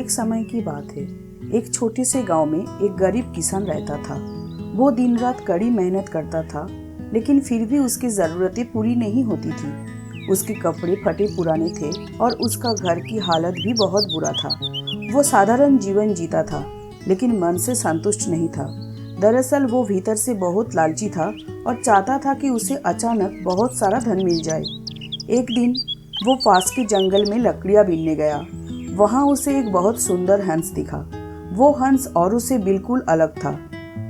एक समय की बात है। एक छोटे से गांव में एक गरीब किसान रहता था। वो दिन रात कड़ी मेहनत करता था, लेकिन फिर भी उसकी ज़रूरतें पूरी नहीं होती थी। उसके कपड़े फटे पुराने थे और उसका घर की हालत भी बहुत बुरा था। वो साधारण जीवन जीता था, लेकिन मन से संतुष्ट नहीं था। दरअसल वो भीतर से बहुत लालची था और चाहता था कि उसे अचानक बहुत सारा धन मिल जाए। एक दिन वो पास के जंगल में लकड़ियां बीनने गया। वहां उसे एक बहुत सुंदर हंस दिखा। वो हंस औरों से बिल्कुल अलग था।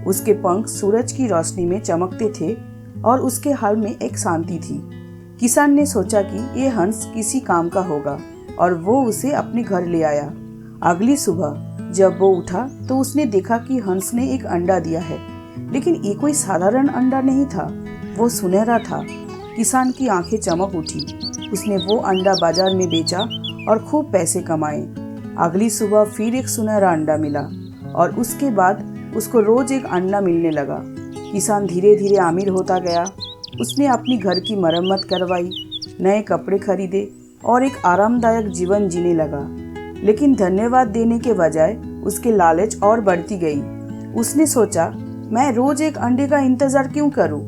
उसके पंख सूरज की रोशनी में चमकते थे और उसके हाल में एक शांति थी। किसान ने सोचा कि ये हंस किसी काम का होगा और वो उसे अपने घर ले आया। अगली सुबह जब वो उठा तो उसने देखा कि हंस ने एक अंडा दिया है, लेकिन ये कोई साधारण अंडा नहीं था, वो सुनहरा था। किसान की आंखें चमक उठी। उसने वो अंडा बाजार में बेचा और खूब पैसे कमाए। अगली सुबह फिर एक सुनहरा अंडा मिला और उसके बाद उसको रोज एक अंडा मिलने लगा। किसान धीरे धीरे अमीर होता गया। उसने अपनी घर की मरम्मत करवाई, नए कपड़े खरीदे और एक आरामदायक जीवन जीने लगा। लेकिन धन्यवाद देने के बजाय उसके लालच और बढ़ती गई। उसने सोचा, मैं रोज एक अंडे का इंतजार क्यों करूं?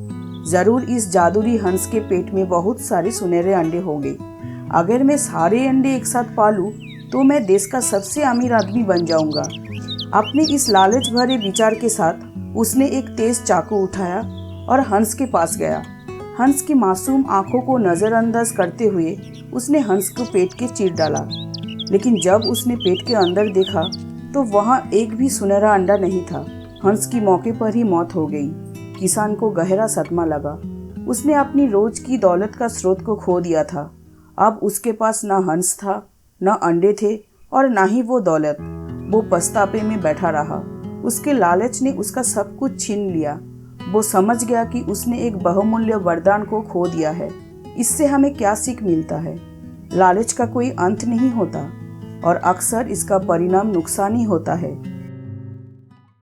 जरूर इस जादुई हंस के पेट में बहुत सारे सुनहरे अंडे होंगे। अगर मैं सारे अंडे एक साथ पालूं तो मैं देश का सबसे अमीर आदमी बन जाऊंगा। अपने इस लालच भरे विचार के साथ उसने एक तेज चाकू उठाया और हंस के पास गया। हंस की मासूम आंखों को नजरअंदाज करते हुए उसने हंस को पेट के चीर डाला। लेकिन जब उसने पेट के अंदर देखा तो वहां एक भी सुनहरा अंडा नहीं था। हंस की मौके पर ही मौत हो गई। किसान को गहरा सदमा लगा। उसने अपनी रोज की दौलत का स्रोत को खो दिया था। अब उसके पास न हंस था, न अंडे थे और न ही वो दौलत। वो पछतावे में बैठा रहा। उसके लालच ने उसका सब कुछ छीन लिया। वो समझ गया कि उसने एक बहुमूल्य वरदान को खो दिया है। इससे हमें क्या सीख मिलता है? लालच का कोई अंत नहीं होता और अक्सर इसका परिणाम नुकसान ही होता है।